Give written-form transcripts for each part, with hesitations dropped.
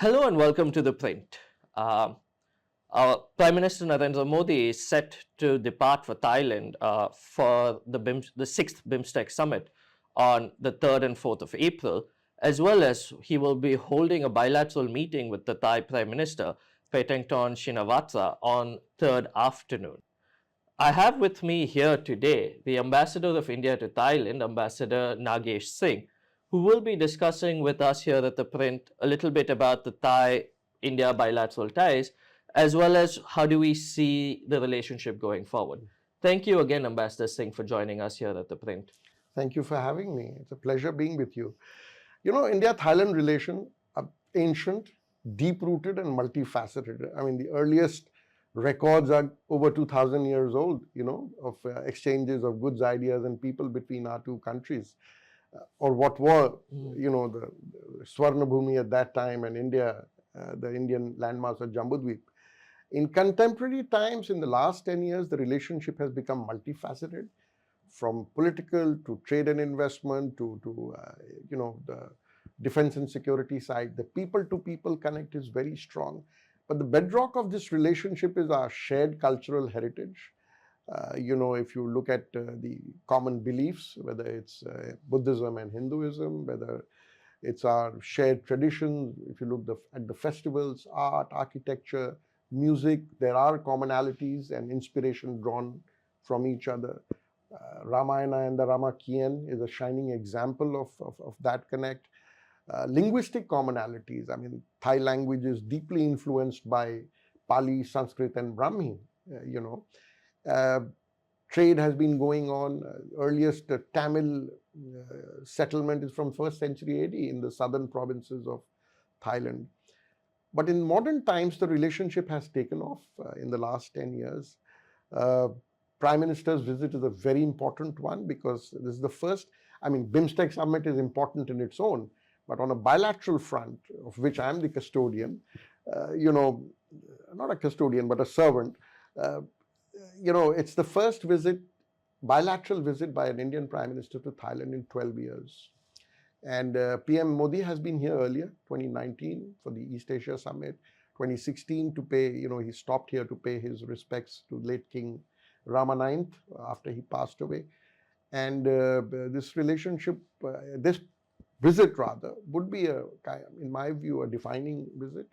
Hello and welcome to ThePrint. Our Prime Minister Narendra Modi is set to depart for Thailand for the 6th BIMSTEC summit on the 3rd and 4th of April, as well as he will be holding a bilateral meeting with the Thai Prime Minister, Paetongtarn Shinawatra, on 3rd afternoon. I have with me here today the Ambassador of India to Thailand, Ambassador Nagesh Singh, who will be discussing with us here at ThePrint a little bit about the Thai-India bilateral ties, as well as how do we see the relationship going forward. Thank you again, Ambassador Singh, for joining us here at ThePrint. Thank you for having me. It's a pleasure being with you. You know, India-Thailand relation are ancient, deep-rooted and multifaceted. I mean, the earliest records are over 2,000 years old, of exchanges of goods, ideas and people between our two countries. Or what were, the Swarna Bhumi at that time and India, the Indian landmass of Jambudweep. In contemporary times, in the last 10 years, the relationship has become multifaceted, from political to trade and investment to the defense and security side. The people-to-people connect is very strong. But the bedrock of this relationship is our shared cultural heritage. If you look at the common beliefs, whether it's Buddhism and Hinduism, whether it's our shared traditions, if you look at the festivals, art, architecture, music, there are commonalities and inspiration drawn from each other. Ramayana and the Ramakien is a shining example of that connect. Linguistic commonalities, I mean, Thai language is deeply influenced by Pali, Sanskrit and Brahmi, Trade has been going on. Earliest Tamil settlement is from 1st century AD in the southern provinces of Thailand. But in modern times, the relationship has taken off in the last 10 years. Prime Minister's visit is a very important one because this is the first, BIMSTEC summit is important in its own, but on a bilateral front, of which I am the custodian, not a custodian, but a servant, it's the first bilateral visit by an Indian Prime Minister to Thailand in 12 years. And PM Modi has been here earlier, 2019 for the East Asia Summit, 2016 to pay, he stopped here to pay his respects to late King Rama IX after he passed away. And this relationship, this visit rather, would be, in my view, a defining visit,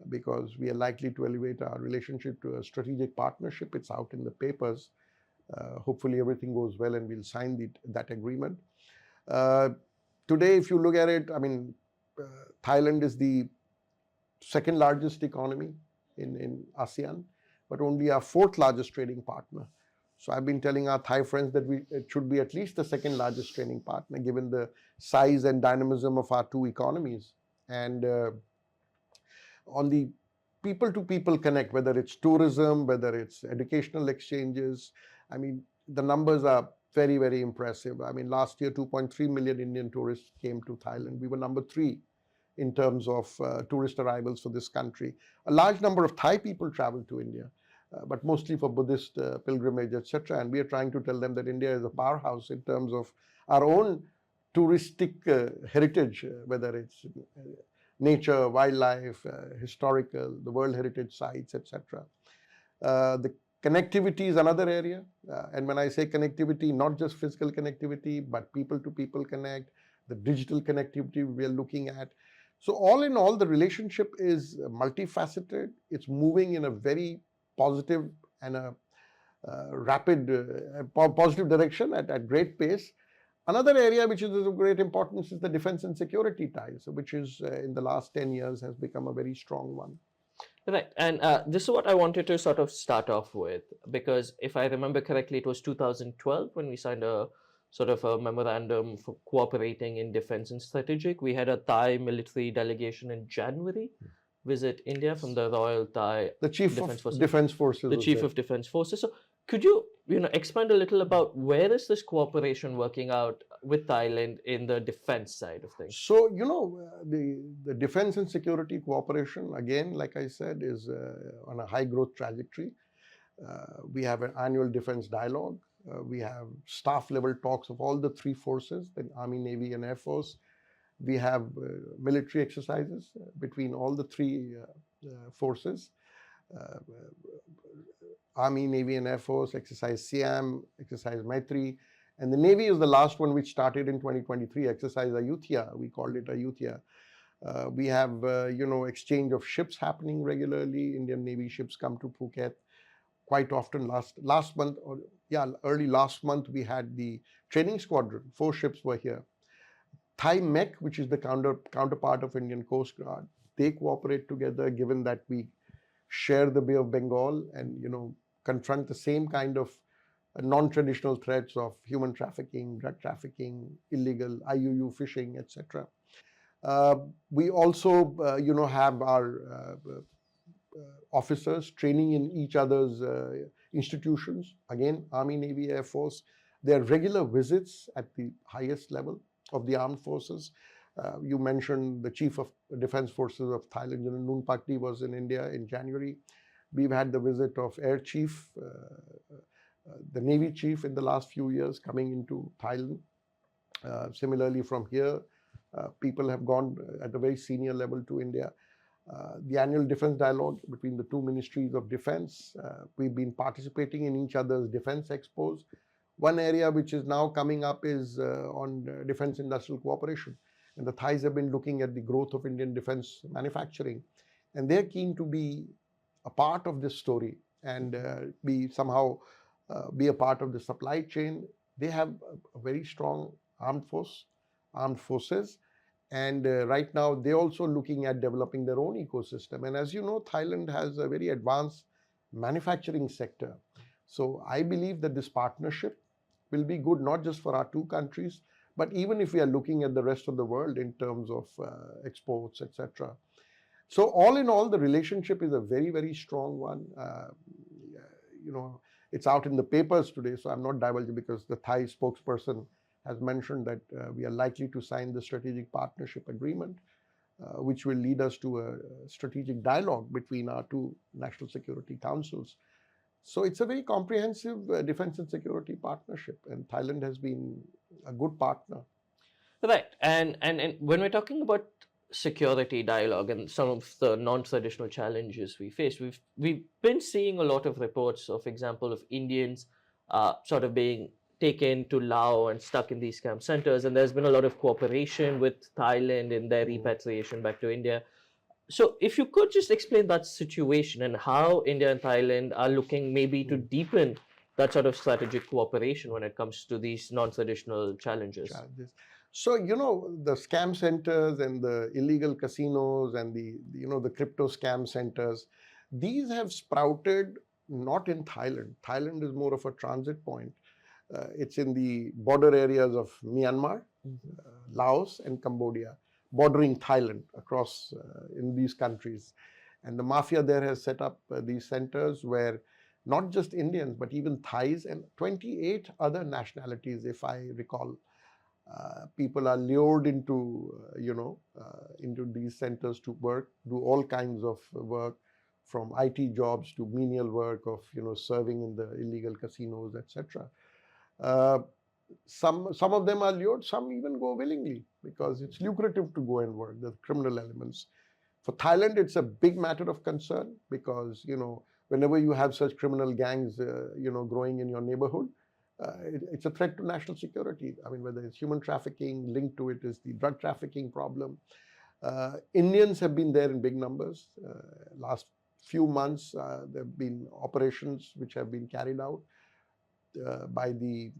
because we are likely to elevate our relationship to a strategic partnership. It's out in the papers. Hopefully everything goes well and we'll sign that agreement. Today, if you look at it, Thailand is the second largest economy in ASEAN, but only our 4th largest trading partner. So I've been telling our Thai friends that it should be at least the 2nd largest trading partner, given the size and dynamism of our two economies. And on the people-to-people connect, whether it's tourism, whether it's educational exchanges, the numbers are very, very impressive. Last year, 2.3 million Indian tourists came to Thailand. We were number 3 in terms of tourist arrivals for this country. A large number of Thai people travel to India, but mostly for Buddhist pilgrimage, etc. And we are trying to tell them that India is a powerhouse in terms of our own touristic heritage, whether it's nature, wildlife, historical, the World Heritage Sites, etc. The connectivity is another area. And when I say connectivity, not just physical connectivity, but people-to-people connect, the digital connectivity we are looking at. So all in all, the relationship is multifaceted. It's moving in a very positive and a rapid, positive direction at great pace. Another area which is of great importance is the defense and security ties, which is in the last 10 years has become a very strong one. Right. And this is what I wanted to sort of start off with, because if I remember correctly, it was 2012 when we signed a sort of a memorandum for cooperating in defense and strategic. We had a Thai military delegation in January visit India from the Royal Thai Chief of Defense Forces. The Chief of Defense Forces. So could you, expand a little about where is this cooperation working out with Thailand in the defense side of things? So, the defense and security cooperation, again, like I said, is on a high growth trajectory. We have an annual defense dialogue. We have staff level talks of all the 3 forces, the Army, Navy and Air Force. We have military exercises between all the three forces. Uh, Army, Navy, and Air Force, exercise Siam, exercise Maitri. And the Navy is the last one, which started in 2023, exercise Ayutthaya. We called it Ayutthaya. We have, exchange of ships happening regularly. Indian Navy ships come to Phuket quite often. Last month, early last month, we had the training squadron. 4 ships were here. Thai Mech, which is the counterpart of Indian Coast Guard, they cooperate together, given that we share the Bay of Bengal and confront the same kind of non-traditional threats of human trafficking, drug trafficking, illegal IUU fishing, etc. We also, have our officers training in each other's institutions. Again, Army, Navy, Air Force. There are regular visits at the highest level of the armed forces. You mentioned the Chief of Defense Forces of Thailand, General Noon Pakdi, was in India in January. We've had the visit of Air Chief, the Navy Chief in the last few years coming into Thailand. Similarly, from here, people have gone at a very senior level to India. The annual defense dialogue between the 2 ministries of defense. We've been participating in each other's defense expos. One area which is now coming up is on defense industrial cooperation. And the Thais have been looking at the growth of Indian defense manufacturing. And they're keen to be a part of this story and be a part of the supply chain. They have a very strong armed forces. And right now, they're also looking at developing their own ecosystem. And as you know, Thailand has a very advanced manufacturing sector. So I believe that this partnership will be good, not just for our 2 countries, but even if we are looking at the rest of the world in terms of exports, etc. So all in all, the relationship is a very, very strong one. It's out in the papers today, so I'm not divulging, because the Thai spokesperson has mentioned that we are likely to sign the strategic partnership agreement, which will lead us to a strategic dialogue between our 2 national security councils. So it's a very comprehensive defense and security partnership, and Thailand has been a good partner. Right. And when we're talking about security dialogue and some of the non-traditional challenges we face, we've been seeing a lot of reports of example of Indians sort of being taken to Laos and stuck in these camp centers, and there's been a lot of cooperation with Thailand in their repatriation back to India. So if you could just explain that situation and how India and Thailand are looking maybe to deepen that sort of strategic cooperation when it comes to these non-traditional challenges. So, the scam centers and the illegal casinos and the crypto scam centers, these have sprouted not in Thailand. Thailand is more of a transit point. It's in the border areas of Myanmar, Laos, and Cambodia, bordering Thailand across in these countries. And the mafia there has set up these centers where not just Indians, but even Thais and 28 other nationalities, if I recall, people are lured into, into these centers to work, do all kinds of work, from IT jobs to menial work of, serving in the illegal casinos, etc. Some of them are lured, some even go willingly because it's lucrative to go and work, the criminal elements. For Thailand, it's a big matter of concern because, whenever you have such criminal gangs, growing in your neighborhood, it's a threat to national security. I mean, whether it's human trafficking, linked to it is the drug trafficking problem. Indians have been there in big numbers. Last few months, there have been operations which have been carried out by the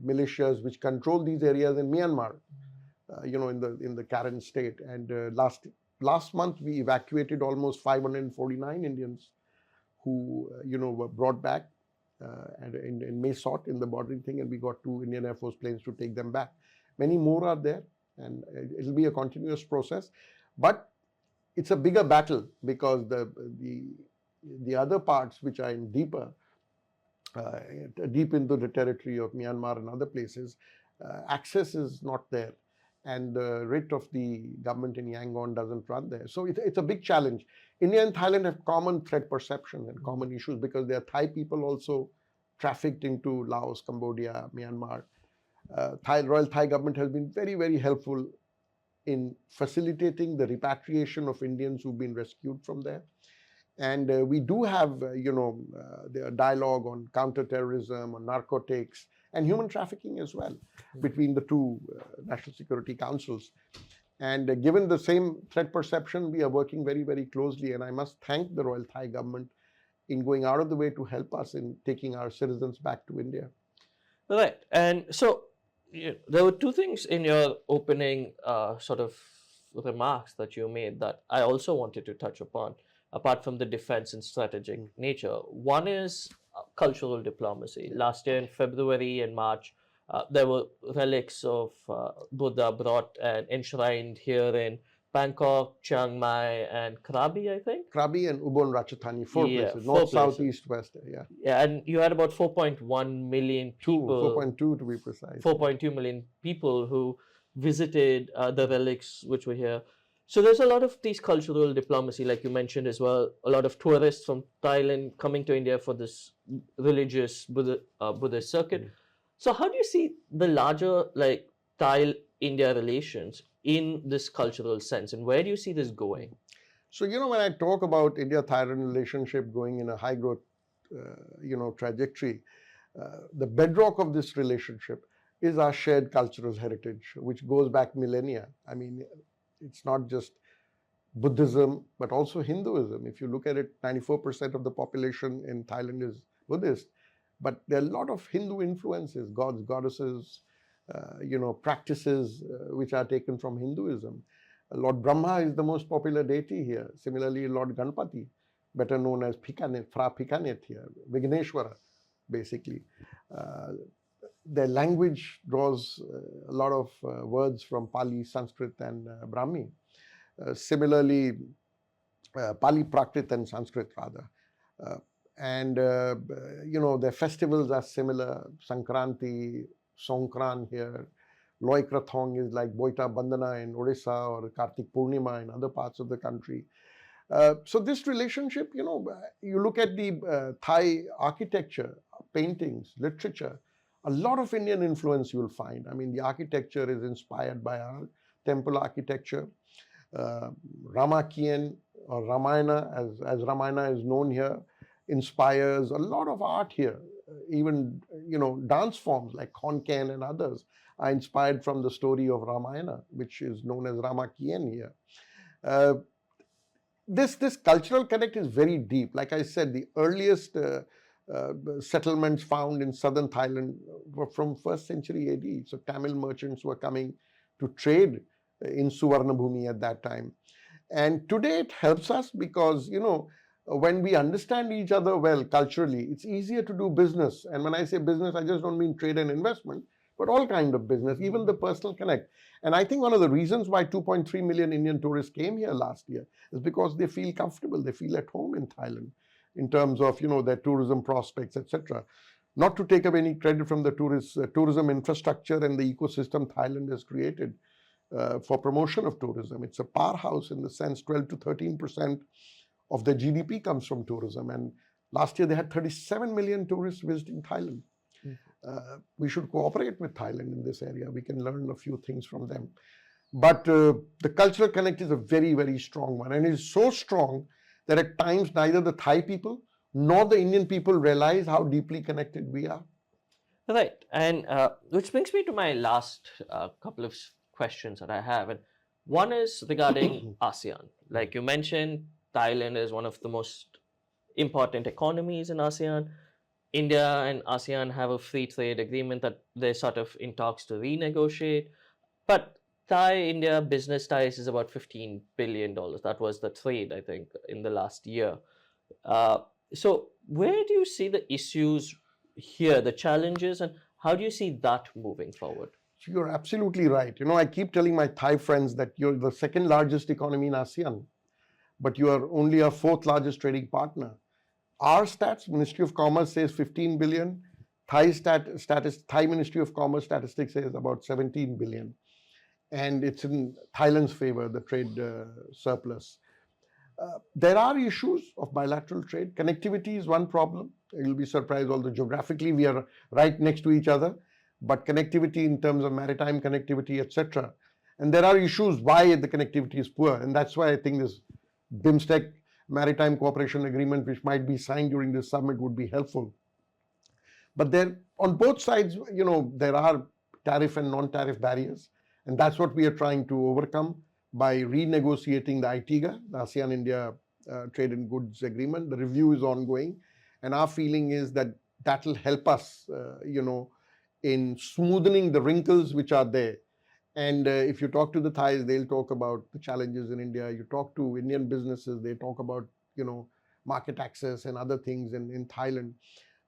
militias which control these areas in Myanmar, in the Karen state. And last month, we evacuated almost 549 Indians who, were brought back in Mae Sot in the bordering thing, and we got 2 Indian Air Force planes to take them back. Many more are there, and it'll be a continuous process. But it's a bigger battle because the other parts which are in deep into the territory of Myanmar and other places, access is not there, and the writ of the government in Yangon doesn't run there. So it's a big challenge. India and Thailand have common threat perception and common issues because there are Thai people also trafficked into Laos, Cambodia, Myanmar. Royal Thai government has been very, very helpful in facilitating the repatriation of Indians who've been rescued from there. And we do have, the dialogue on counter-terrorism, on narcotics, and human trafficking as well between the two national security councils. And given the same threat perception, we are working very, very closely. And I must thank the Royal Thai government in going out of the way to help us in taking our citizens back to India. Right. And so there were two things in your opening sort of remarks that you made that I also wanted to touch upon, apart from the defense and strategic nature. One is cultural diplomacy. Last year in February and March, there were relics of Buddha brought and enshrined here in Bangkok, Chiang Mai, and Krabi, I think. Krabi and Ubon Ratchathani, four places, four north, south, places. east, west. Yeah. Yeah, and you had about 4.1 million people. 4.2 to be precise. 4.2 million people who visited the relics which were here. So there's a lot of these cultural diplomacy, like you mentioned as well. A lot of tourists from Thailand coming to India for this religious Buddhist circuit. So how do you see the larger like Thai-India relations in this cultural sense, and where do you see this going? So, when I talk about India-Thailand relationship going in a high growth, trajectory, the bedrock of this relationship is our shared cultural heritage, which goes back millennia. I mean, it's not just Buddhism, but also Hinduism. If you look at it, 94% of the population in Thailand is Buddhist, but there are a lot of Hindu influences, gods, goddesses, practices which are taken from Hinduism. Lord Brahma is the most popular deity here. Similarly, Lord Ganpati, better known as Phikanet, Phra Phikanet here, Vigneshwara, basically. Their language draws a lot of words from Pali, Sanskrit, and Brahmi. Similarly, Pali, Prakrit, and Sanskrit rather. Their festivals are similar. Sankranti, Songkran here. Loi Krathong is like Boita Bandhana in Odisha or Kartik Purnima in other parts of the country. So this relationship, you look at the Thai architecture, paintings, literature, a lot of Indian influence you will find. I mean, the architecture is inspired by our temple architecture. Ramakien or Ramayana, as Ramayana is known here, inspires a lot of art here. Even, dance forms like Khonken and others are inspired from the story of Ramayana, which is known as Ramakien here. This cultural connect is very deep. Like I said, the earliest settlements found in southern Thailand were from 1st century AD. So Tamil merchants were coming to trade in Suvarnabhumi at that time. And today it helps us because, when we understand each other well culturally, it's easier to do business. And when I say business, I just don't mean trade and investment, but all kind of business, even the personal connect. And I think one of the reasons why 2.3 million Indian tourists came here last year is because they feel comfortable, they feel at home in Thailand in terms of, their tourism prospects, etc. Not to take up any credit from the tourism infrastructure and the ecosystem Thailand has created for promotion of tourism. It's a powerhouse in the sense 12 to 13% of the GDP comes from tourism. And last year they had 37 million tourists visiting Thailand. We should cooperate with Thailand in this area. We can learn a few things from them. But the cultural connect is a very, very strong one. And it is so strong that at times neither the Thai people nor the Indian people realize how deeply connected we are. Right. And which brings me to my last couple of questions that I have. And one is regarding ASEAN. Like you mentioned, Thailand is one of the most important economies in ASEAN. India and ASEAN have a free trade agreement that they're sort of in talks to renegotiate. But Thai-India business ties is about $15 billion. That was the trade, I think, in the last year. So where do you see the issues here, the challenges, and how do you see that moving forward? So you're absolutely right. I keep telling my Thai friends that you're the second largest economy in ASEAN, but you are only our fourth largest trading partner. Our stats, Ministry of Commerce says 15 billion. Thai Ministry of Commerce statistics says about 17 billion. And it's in Thailand's favor, the trade surplus. There are issues of bilateral trade. Connectivity is one problem. You'll be surprised, although geographically we are right next to each other, but connectivity in terms of maritime connectivity, etc., And there are issues why the connectivity is poor. And that's why I think this BIMSTEC Maritime Cooperation Agreement, which might be signed during this summit, would be helpful. But there, on both sides, there are tariff and non-tariff barriers. And that's what we are trying to overcome by renegotiating the ITIGA, the ASEAN-India Trade and Goods Agreement. The review is ongoing. And our feeling is that that will help us, in smoothening the wrinkles which are there. And if you talk to the Thais, they'll talk about the challenges in India. You talk to Indian businesses, they talk about, market access and other things in Thailand.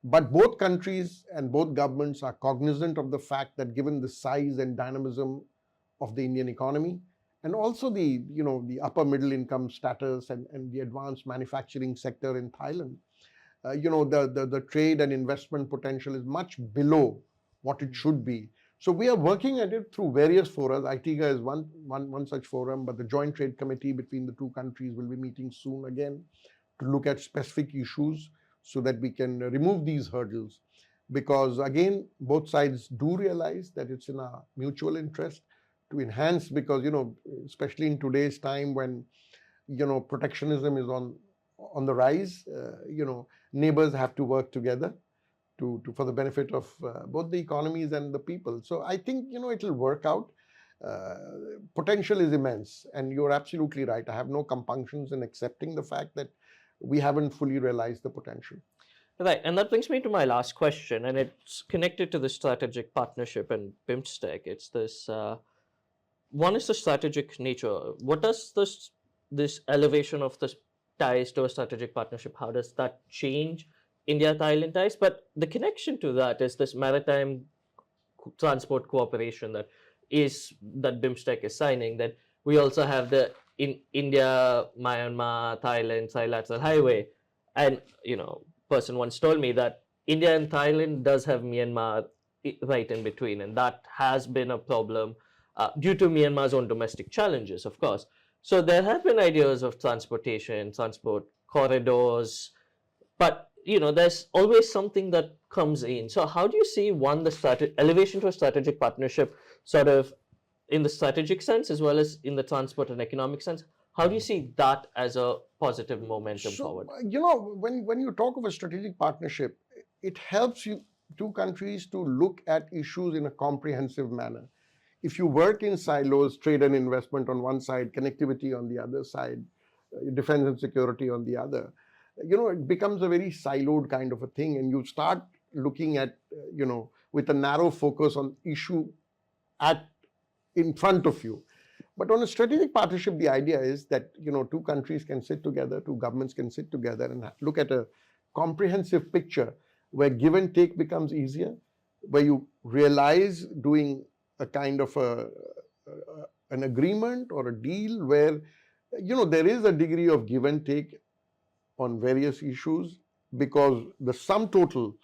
But both countries and both governments are cognizant of the fact that given the size and dynamism of the Indian economy, and also the upper middle income status and the advanced manufacturing sector in Thailand, the trade and investment potential is much below what it should be. So we are working at it through various forums. ITIGA is one such forum, but the Joint Trade Committee between the two countries will be meeting soon again to look at specific issues so that we can remove these hurdles. Because again, both sides do realize that it's in our mutual interest to enhance, because, especially in today's time when, protectionism is on the rise, neighbors have to work together for the benefit of both the economies and the people. So I think, it'll work out. Potential is immense, and you're absolutely right. I have no compunctions in accepting the fact that we haven't fully realized the potential. Right, and that brings me to my last question, and it's connected to the strategic partnership and BIMSTEC. It's this, one is the strategic nature. What does this elevation of the ties to a strategic partnership, how does that change India-Thailand ties? But the connection to that is this maritime transport cooperation that BIMSTEC is signing, that we also have the India, Myanmar, Thailand trilateral highway. And, person once told me that India and Thailand does have Myanmar right in between. And that has been a problem due to Myanmar's own domestic challenges, of course. So there have been ideas of transportation, transport corridors, but there's always something that comes in. So how do you see, one, the elevation to a strategic partnership sort of in the strategic sense as well as in the transport and economic sense? How do you see that as a positive momentum forward? When you talk of a strategic partnership, it helps you two countries to look at issues in a comprehensive manner. If you work in silos, trade and investment on one side, connectivity on the other side, defense and security on the other, it becomes a very siloed kind of a thing, and you start looking at, with a narrow focus on issue in front of you. But on a strategic partnership, the idea is that, two countries can sit together, two governments can sit together and look at a comprehensive picture where give and take becomes easier, where you realize doing a kind of an agreement or a deal where, there is a degree of give and take on various issues, because the sum total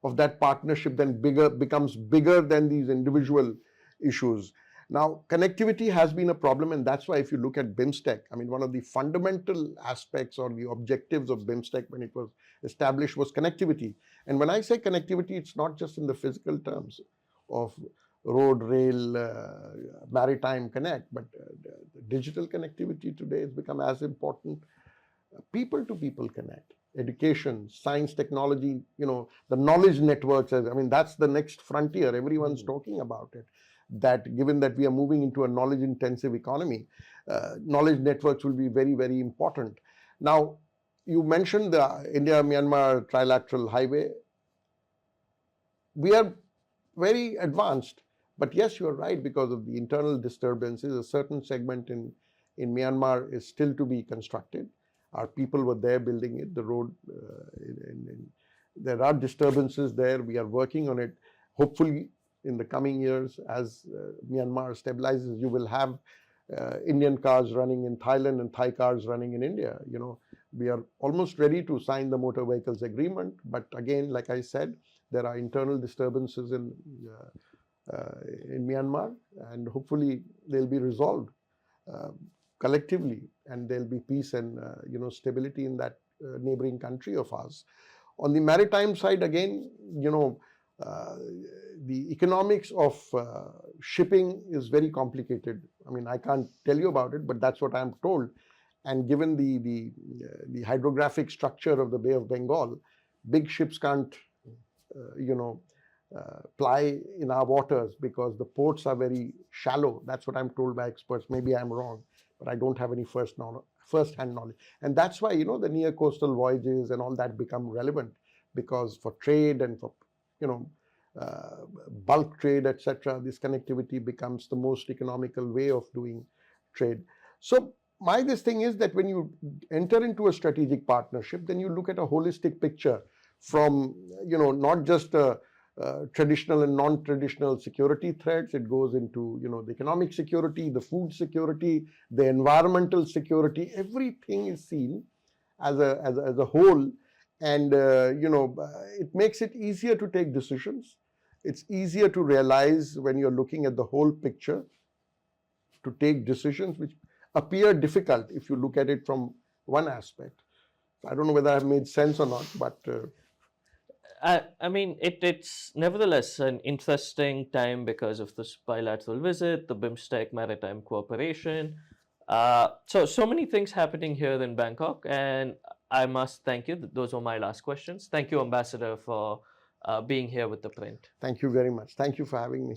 of that partnership then becomes bigger than these individual issues. Now, connectivity has been a problem, and that's why if you look at BIMSTEC, one of the fundamental aspects or the objectives of BIMSTEC when it was established was connectivity. And when I say connectivity, it's not just in the physical terms of road, rail, maritime connect, but the digital connectivity today has become as important. People to people connect, education, science, technology, the knowledge networks, that's the next frontier. Everyone's talking about it. That given that we are moving into a knowledge intensive economy, knowledge networks will be very, very important. Now, you mentioned the India-Myanmar trilateral highway. We are very advanced, but yes, you are right, because of the internal disturbances, a certain segment in Myanmar is still to be constructed. Our people were there building it, the road, there are disturbances there. We are working on it. Hopefully, in the coming years, as Myanmar stabilizes, you will have Indian cars running in Thailand and Thai cars running in India. We are almost ready to sign the motor vehicles agreement. But again, like I said, there are internal disturbances in Myanmar, and hopefully they'll be resolved collectively, and there'll be peace and stability in that neighboring country of ours. On the maritime side, again, uh, the economics of shipping is very complicated. I mean, I can't tell you about it, but that's what I'm told. And given the hydrographic structure of the Bay of Bengal, big ships can't, you know, ply in our waters because the ports are very shallow. That's what I'm told by experts. Maybe I'm wrong, but I don't have any first-hand knowledge. And that's why, you know, the near coastal voyages and all that become relevant, because for trade and for, you know, bulk trade, etc., this connectivity becomes the most economical way of doing trade. So this thing is that when you enter into a strategic partnership, then you look at a holistic picture from, you know, not just traditional and non-traditional security threats. It goes into, you know, the economic security, the food security, the environmental security. Everything is seen as a whole, and you know, it makes it easier to take decisions. It's easier to realize when you're looking at the whole picture, to take decisions which appear difficult if you look at it from one aspect. I don't know whether I've made sense or not, but I mean, it's nevertheless an interesting time because of this bilateral visit, the BIMSTEC maritime cooperation. So many things happening here in Bangkok, and I must thank you. Those were my last questions. Thank you, Ambassador, for being here with the print. thank you very much. Thank you for having me.